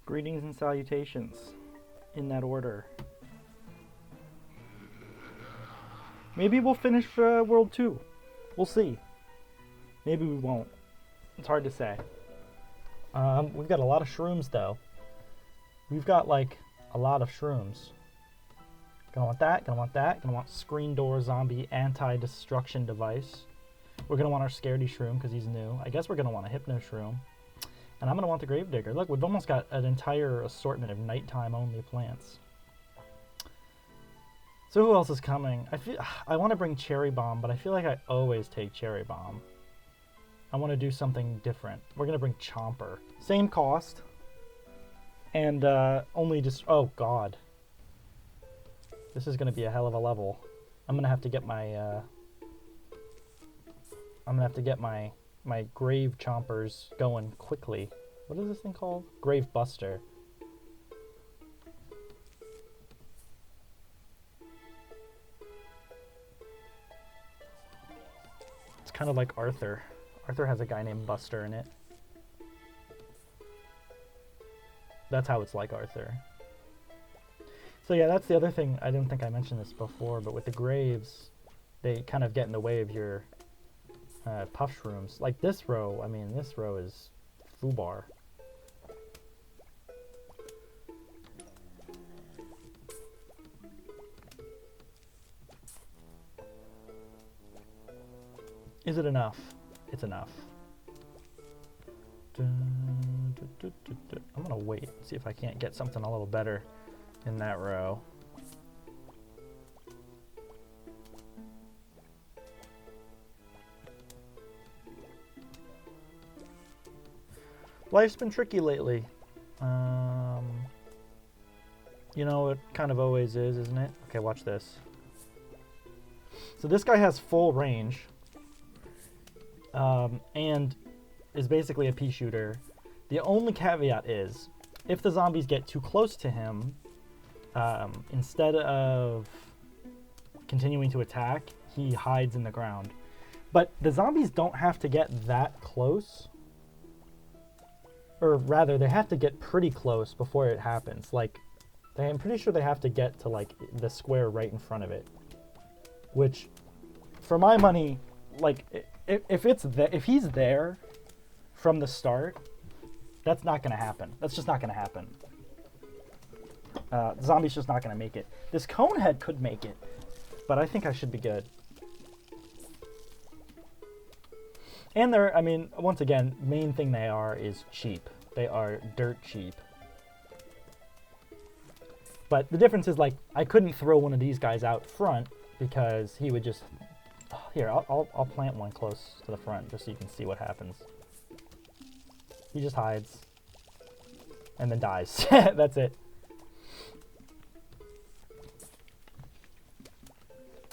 Greetings and salutations, in that order. Maybe we'll finish World 2. We'll see. Maybe we won't. It's hard to say. We've got a lot of shrooms, though. We've got, like, a lot of shrooms. Gonna want that, gonna want that, gonna want screen door zombie anti-destruction device. We're gonna want our scaredy shroom because he's new. I guess we're gonna want a hypno shroom. And I'm gonna want the gravedigger. Look, we've almost got an entire assortment of nighttime only plants. So who else is coming? I want to bring cherry bomb, but I feel like I always take cherry bomb. I want to do something different. We're gonna bring chomper. Same cost. And only just oh god. This is gonna be a hell of a level. I'm gonna have to get my my grave chompers going quickly. What is this thing called? Grave buster. It's kind of like Arthur. Arthur has a guy named Buster in it. That's how it's like Arthur. So yeah, that's the other thing. I didn't think I mentioned this before, but with the graves, they kind of get in the way of your puff shrooms. Like this row, I mean, this row is foobar. Is it enough? It's enough. I'm gonna wait, see if I can't get something a little better in that row. Life's been tricky lately. You know, it kind of always is, isn't it? Okay, watch this. So this guy has full range. And is basically a pea shooter. The only caveat is, if the zombies get too close to him, instead of continuing to attack, he hides in the ground. But the zombies don't have to get that close. Or rather, they have to get pretty close before it happens. Like, I'm pretty sure they have to get to, like, the square right in front of it. Which, for my money, like, if he's there from the start, that's not going to happen. That's just not going to happen. The zombie's just not going to make it. This cone head could make it, but I think I should be good. And they're, I mean, once again, main thing they are is cheap. They are dirt cheap. But the difference is, like, I couldn't throw one of these guys out front because he would just... Here, I'll plant one close to the front just so you can see what happens. He just hides. And then dies. That's it.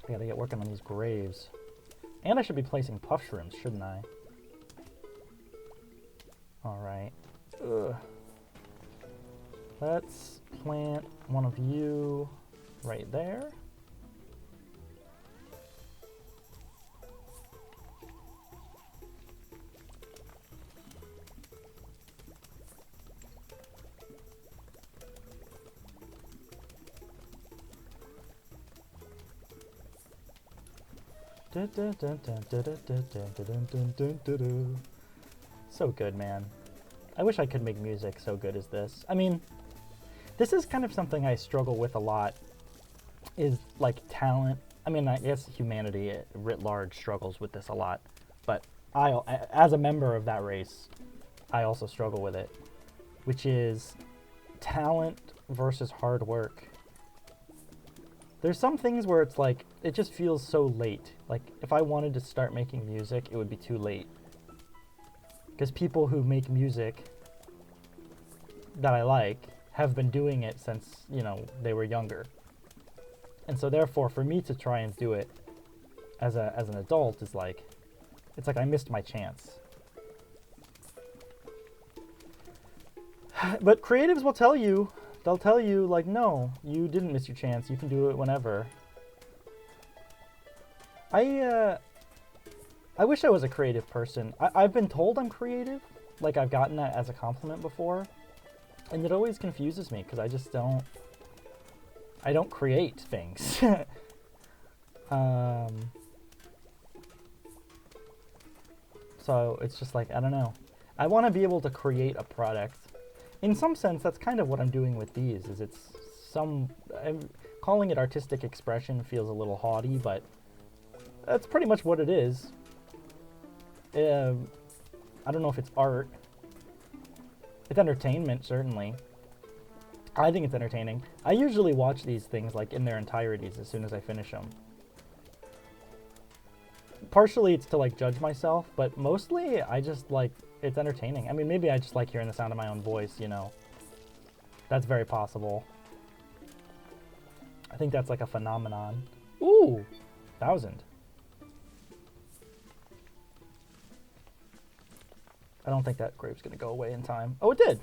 I gotta get working on these graves. And I should be placing puff shrooms, shouldn't I? Alright. Let's plant one of you right there. So good, man. I wish I could make music so good as this. I mean, this is kind of something I struggle with a lot, is like talent. I mean, I guess humanity writ large struggles with this a lot, but as a member of that race, I also struggle with it, which is talent versus hard work. There's some things where it's like, it just feels so late. Like, if I wanted to start making music, it would be too late. Because people who make music that I like have been doing it since, you know, they were younger. And so therefore, for me to try and do it as an adult is like, it's like I missed my chance. But creatives will tell you, they'll tell you, like, no, you didn't miss your chance. You can do it whenever. I wish I was a creative person. I've been told I'm creative. Like, I've gotten that as a compliment before. And it always confuses me because I just don't... I don't create things. So it's just like, I don't know. I want to be able to create a product. In some sense, that's kind of what I'm doing with these, is it's calling it artistic expression feels a little haughty, but that's pretty much what it is. I don't know if it's art. It's entertainment, certainly. I think it's entertaining. I usually watch these things like in their entirities as soon as I finish them. Partially it's to like judge myself, but mostly I just like, it's entertaining. I mean, maybe I just like hearing the sound of my own voice, you know. That's very possible. I think that's like a phenomenon. Ooh, 1,000. I don't think that grave's gonna go away in time. Oh, it did.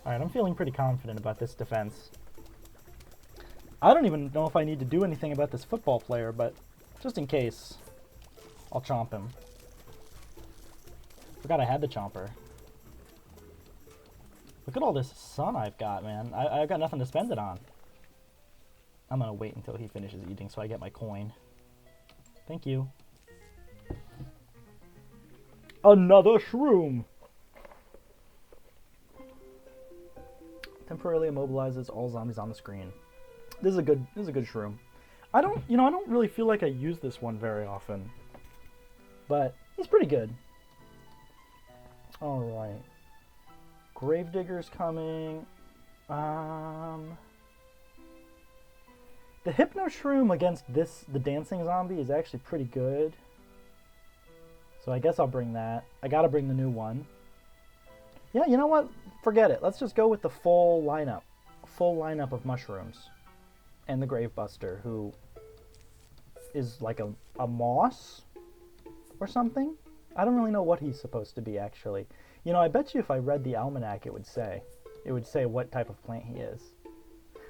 All right, I'm feeling pretty confident about this defense. I don't even know if I need to do anything about this football player, but just in case, I'll chomp him. Forgot I had the chomper. Look at all this sun I've got, man. I've got nothing to spend it on. I'm gonna wait until he finishes eating so I get my coin. Thank you. Another shroom! Temporarily immobilizes all zombies on the screen. This is a good shroom. I don't really feel like I use this one very often. But he's pretty good. Alright. Gravedigger's coming. The Hypno Shroom against the dancing zombie is actually pretty good. So I guess I'll bring that. I gotta bring the new one. Yeah, you know what? Forget it. Let's just go with the full lineup. Full lineup of mushrooms. And the Gravebuster, who is like a moss or something? I don't really know what he's supposed to be, actually. You know, I bet you if I read the almanac, it would say what type of plant he is.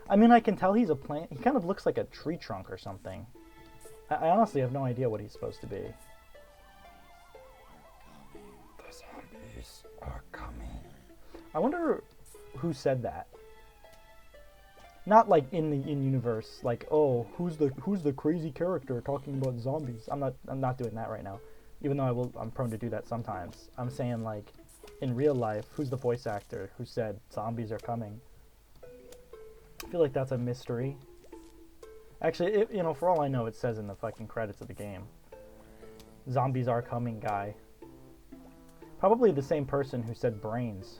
I mean, I can tell he's a plant. He kind of looks like a tree trunk or something. I honestly have no idea what he's supposed to be. The zombies are coming. I wonder who said that. Not like in universe, like, oh, who's the crazy character talking about zombies? I'm not doing that right now. Even though I'm prone to do that sometimes. I'm saying, like, in real life, who's the voice actor who said zombies are coming? I feel like that's a mystery. Actually, for all I know, it says in the fucking credits of the game. Zombies are coming, guy. Probably the same person who said brains.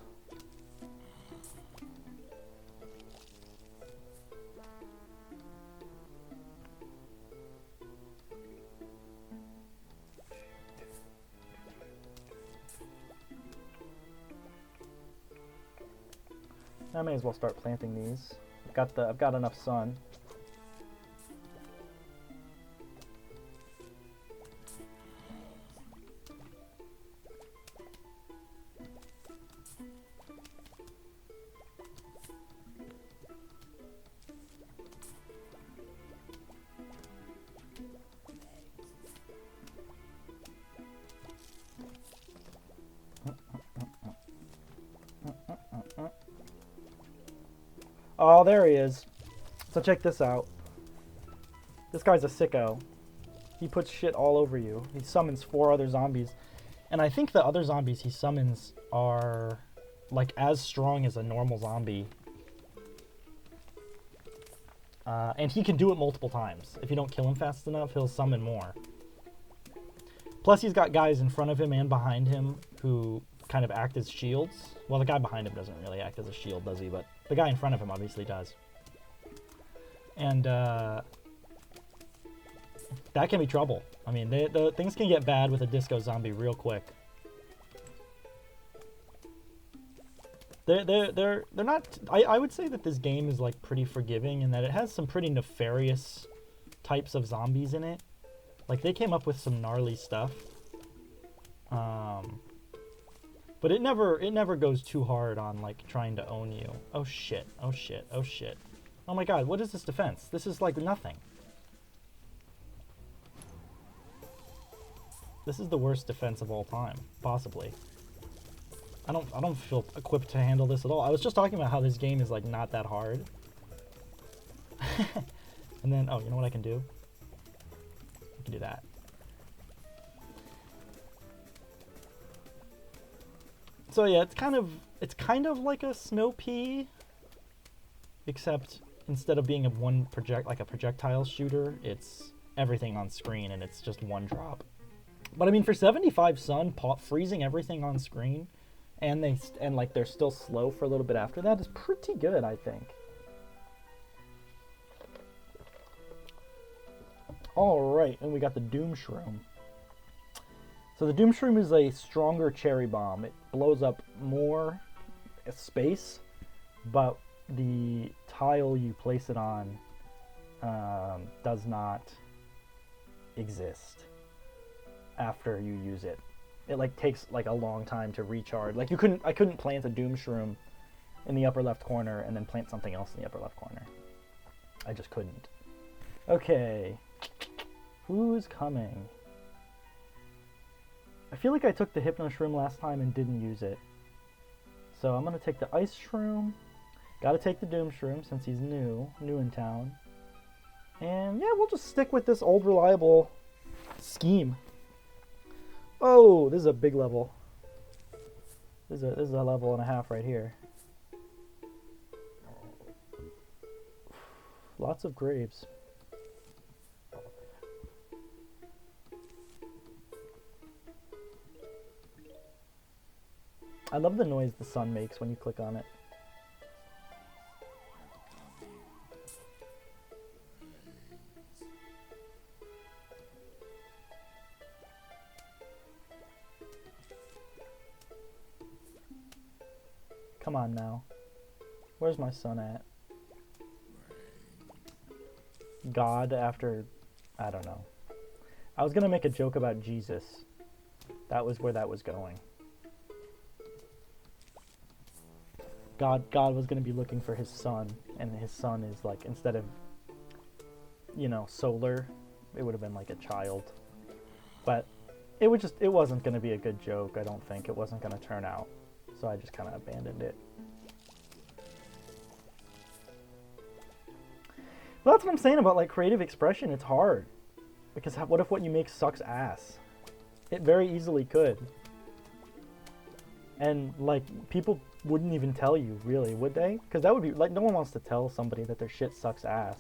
I may as well start planting these. I've got enough sun. Oh, there he is. So check this out. This guy's a sicko. He puts shit all over you. He summons 4 other zombies. And I think the other zombies he summons are, like, as strong as a normal zombie. And he can do it multiple times. If you don't kill him fast enough, he'll summon more. Plus, he's got guys in front of him and behind him who kind of act as shields. Well, the guy behind him doesn't really act as a shield, does he? But the guy in front of him obviously does. And that can be trouble. I mean, the things can get bad with a disco zombie real quick. They're not... I would say that this game is, like, pretty forgiving in that it has some pretty nefarious types of zombies in it. Like, they came up with some gnarly stuff. But it never goes too hard on, like, trying to own you. Oh shit, oh shit, oh shit. Oh my god, what is this defense? This is like nothing. This is the worst defense of all time, possibly. I don't feel equipped to handle this at all. I was just talking about how this game is like not that hard. And then, oh, you know what I can do? I can do that. So yeah, it's kind of like a snow pea, except instead of being a like a projectile shooter, it's everything on screen and it's just one drop. But I mean, for 75 Sun, freezing everything on screen, and like they're still slow for a little bit after that is pretty good, I think. All right, and we got the Doom Shroom. So the Doom Shroom is a stronger cherry bomb. It blows up more space, but the tile you place it on does not exist after you use it. It like takes like a long time to recharge. Like I couldn't plant a Doom Shroom in the upper left corner and then plant something else in the upper left corner. I just couldn't. Okay, who's coming? I feel like I took the Hypno Shroom last time and didn't use it. So I'm gonna take the Ice Shroom. Gotta take the Doom Shroom since he's new in town. And yeah, we'll just stick with this old reliable scheme. Oh, this is a big level. This is a level and a half right here. Lots of graves. I love the noise the sun makes when you click on it. Come on now. Where's my son at? God after... I don't know. I was gonna make a joke about Jesus. That was where that was going. God was gonna be looking for his son, and his son is like, instead of, you know, solar, it would have been like a child. But it wasn't gonna be a good joke, I don't think. It wasn't gonna turn out. So I just kind of abandoned it. But that's what I'm saying about like creative expression. It's hard. Because what if what you make sucks ass? It very easily could. And like people wouldn't even tell you, really, would they? Because that would be like, no one wants to tell somebody that their shit sucks ass.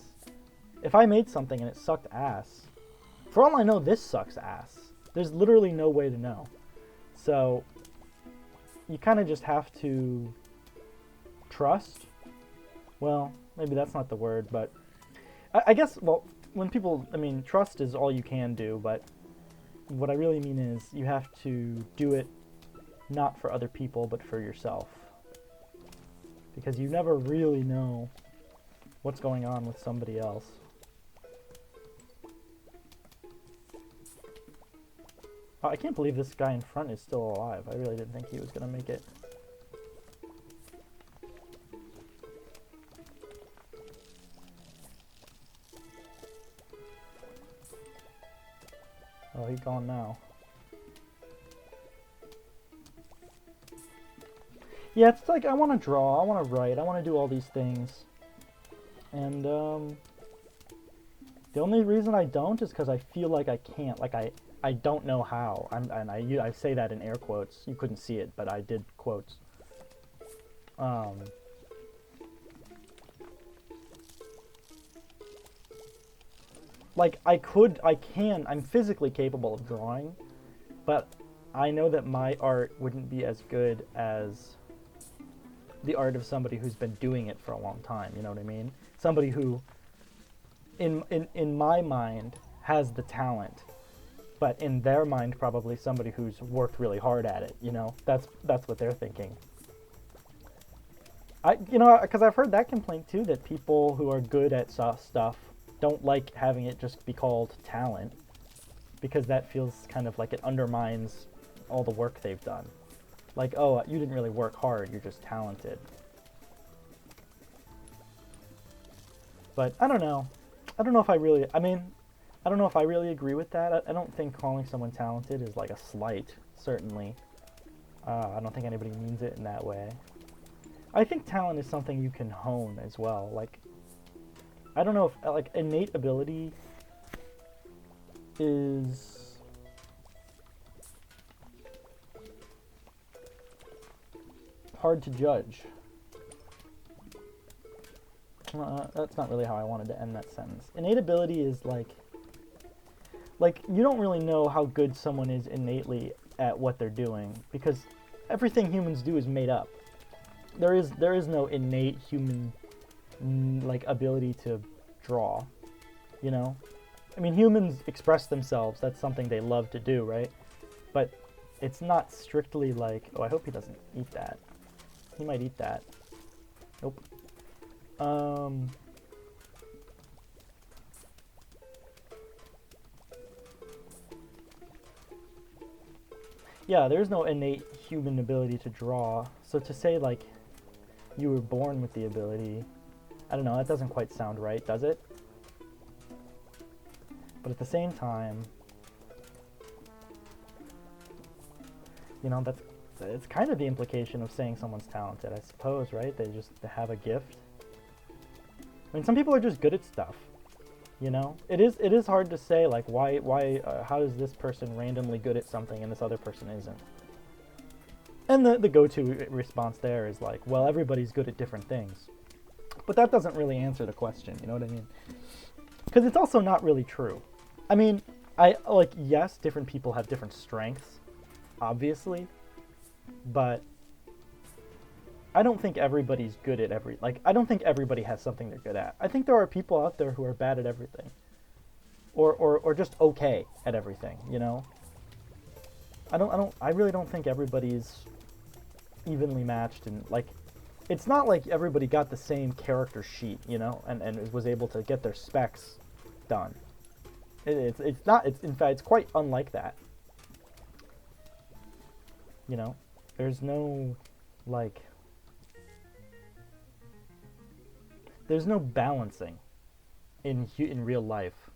If I made something and it sucked ass, for all I know, this sucks ass. There's literally no way to know. So you kind of just have to trust. Well, maybe that's not the word, but I guess, well, when people, I mean, trust is all you can do, but what I really mean is you have to do it not for other people, but for yourself. Because you never really know what's going on with somebody else. Oh, I can't believe this guy in front is still alive. I really didn't think he was going to make it. Oh, he's gone now. Yeah, it's like I want to draw, I want to write, I want to do all these things. And the only reason I don't is because I feel like I can't. Like I don't know how. I say that in air quotes. You couldn't see it, but I did quotes. Like I can, I'm physically capable of drawing, but I know that my art wouldn't be as good as the art of somebody who's been doing it for a long time, you know what I mean? Somebody who, in my mind, has the talent, but in their mind, probably somebody who's worked really hard at it, you know? That's what they're thinking. Because I've heard that complaint too, that people who are good at stuff don't like having it just be called talent, because that feels kind of like it undermines all the work they've done. Like, oh, you didn't really work hard, you're just talented. But I don't know. I don't know if I really agree with that. I don't think calling someone talented is like a slight, certainly. I don't think anybody means it in that way. I think talent is something you can hone as well. Like, I don't know if like innate ability is hard to judge. That's not really how I wanted to end that sentence. Innate ability is like you don't really know how good someone is innately at what they're doing because everything humans do is made up. There is no innate human like ability to draw, you know? I mean, humans express themselves. That's something they love to do, right? But it's not strictly like, oh, I hope he doesn't eat that. He might eat that. Nope. Yeah, there's no innate human ability to draw. So to say, like, you were born with the ability, I don't know, that doesn't quite sound right, does it? But at the same time, you know, it's kind of the implication of saying someone's talented, I suppose, right? They have a gift. I mean, some people are just good at stuff, you know? It is hard to say, like, how is this person randomly good at something and this other person isn't? And the go-to response there is like, well, everybody's good at different things. But that doesn't really answer the question, you know what I mean? Because it's also not really true. I mean, yes, different people have different strengths, obviously, but I don't think everybody's good at I don't think everybody has something they're good at. I think there are people out there who are bad at everything. Or just okay at everything, you know? I really don't think everybody's evenly matched, and like, it's not like everybody got the same character sheet, you know, and was able to get their specs done. It's in fact, it's quite unlike that. You know, there's no, like, there's no balancing in real life.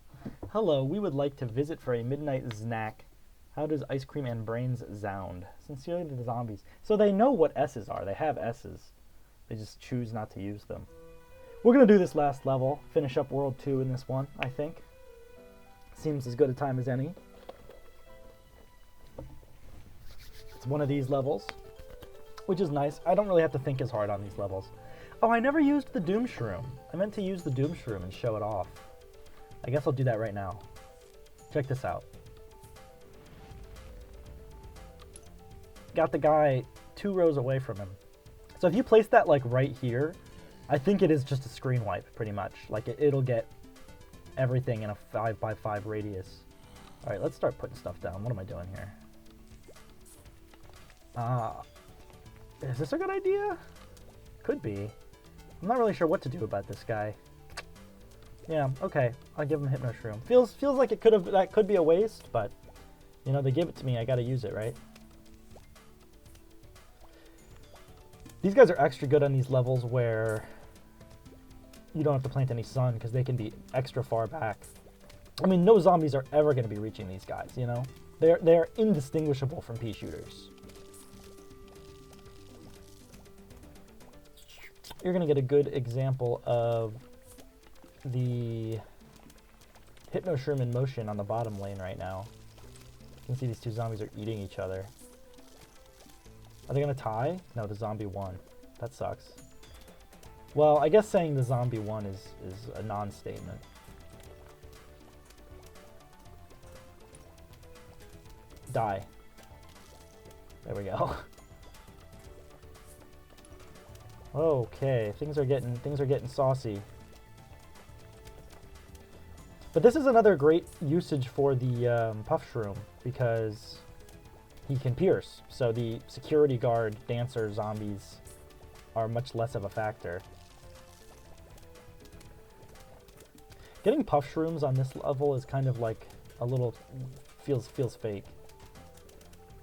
Hello, we would like to visit for a midnight snack. How does ice cream and brains sound? Sincerely to the zombies. So they know what S's are. They have S's. They just choose not to use them. We're going to do this last level. Finish up World 2 in this one, I think. Seems as good a time as any. It's one of these levels, which is nice. I don't really have to think as hard on these levels. Oh, I never used the Doom Shroom. I meant to use the Doom Shroom and show it off. I guess I'll do that right now. Check this out. Got the guy 2 rows away from him. So if you place that like right here, I think it is just a screen wipe pretty much. Like it'll get everything in a 5x5 radius. All right, let's start putting stuff down. What am I doing here? Is this a good idea? Could be. I'm not really sure what to do about this guy. Yeah, okay. I'll give him Hypno Shroom. Feels like that could be a waste, but you know, they give it to me, I gotta use it, right? These guys are extra good on these levels where you don't have to plant any sun because they can be extra far back. I mean, no zombies are ever going to be reaching these guys, you know? They're indistinguishable from pea shooters. You're going to get a good example of the Hypno Shroom in motion on the bottom lane right now. You can see these 2 zombies are eating each other. Are they going to tie? No, the zombie won. That sucks. Well, I guess saying the zombie won is a non-statement. Die. There we go. Okay, things are getting saucy. But this is another great usage for the Puff Shroom because he can pierce, so the security guard dancer zombies are much less of a factor. Getting Puff Shrooms on this level is kind of like a little feels fake.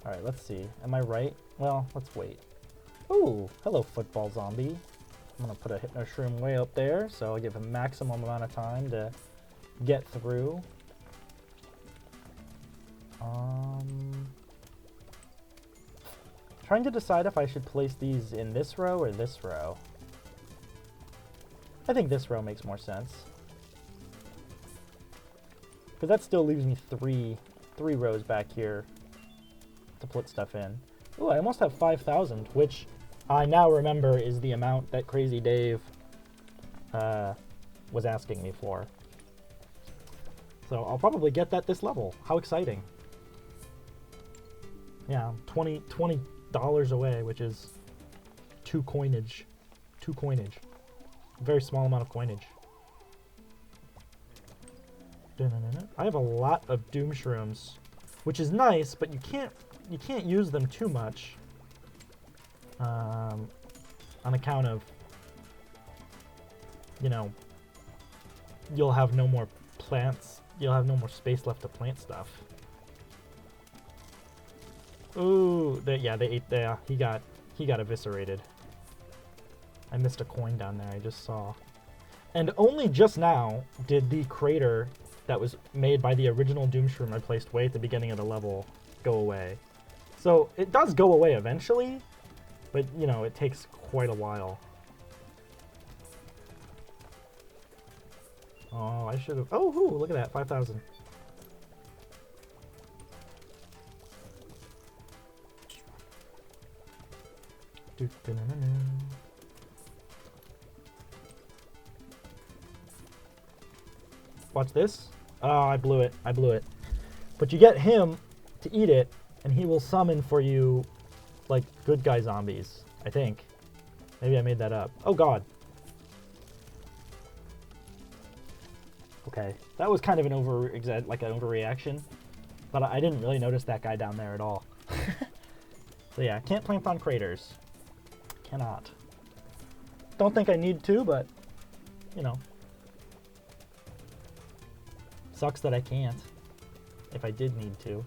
All right, let's see. Am I right? Well, let's wait. Ooh, hello, football zombie. I'm gonna put a Hypno Shroom way up there, so I'll give him maximum amount of time to get through. Trying to decide if I should place these in this row or this row. I think this row makes more sense. Because that still leaves me three rows back here to put stuff in. Ooh, I almost have 5,000, which I now remember is the amount that Crazy Dave was asking me for. So I'll probably get that this level. How exciting. Yeah, $20 away, which is two coinage. Very small amount of coinage. I have a lot of Doom Shrooms, which is nice, but you can't use them too much on account of, you know, you'll have no more plants. You'll have no more space left to plant stuff. Ooh, they ate there. He got eviscerated. I missed a coin down there, I just saw. And only just now did the crater that was made by the original Doom Shroom I placed way at the beginning of the level go away. So it does go away eventually, but you know, it takes quite a while. Oh, I should have. Oh, ooh, look at that, 5,000. Watch this. Oh, I blew it. But you get him to eat it, and he will summon for you, like, good guy zombies, I think. Maybe I made that up. Oh, God. Okay, that was kind of an overreaction, but I didn't really notice that guy down there at all. So yeah, can't plant on craters. Cannot. Don't think I need to, but, you know. Sucks that I can't. If I did need to.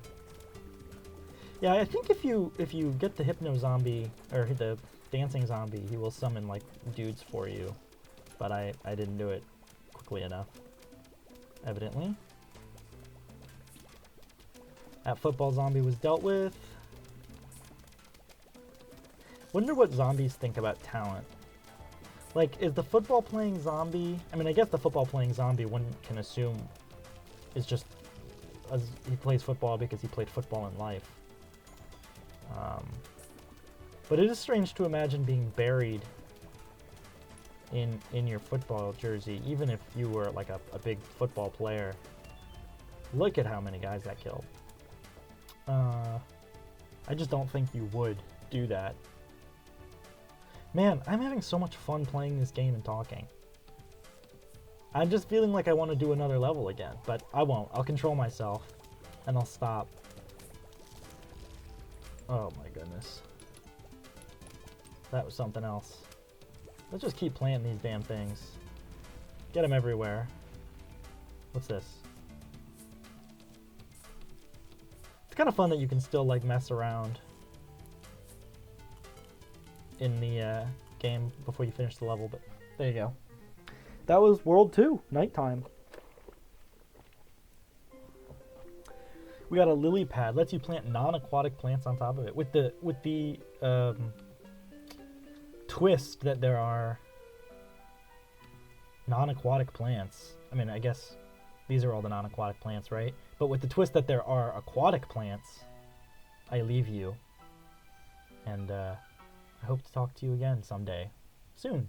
Yeah, I think if you get the hypno zombie, or the dancing zombie, he will summon, like, dudes for you. But I didn't do it quickly enough. Evidently. That football zombie was dealt with. Wonder what zombies think about talent. Like, is the football playing zombie... I mean, I guess the football playing zombie one can assume is just... he plays football because he played football in life. But it is strange to imagine being buried in your football jersey, even if you were like a big football player. Look at how many guys that killed. I just don't think you would do that. Man, I'm having so much fun playing this game and talking. I'm just feeling like I want to do another level again, but I won't. I'll control myself, and I'll stop. Oh my goodness. That was something else. Let's just keep planting these damn things. Get them everywhere. What's this? It's kind of fun that you can still, like, mess around in the game before you finish the level, but there you go. That was World 2, nighttime. We got a lily pad. Lets you plant non-aquatic plants on top of it. With the twist that there are non-aquatic plants. I mean, I guess these are all the non-aquatic plants, right? But with the twist that there are aquatic plants, I leave you. And I hope to talk to you again someday. Soon.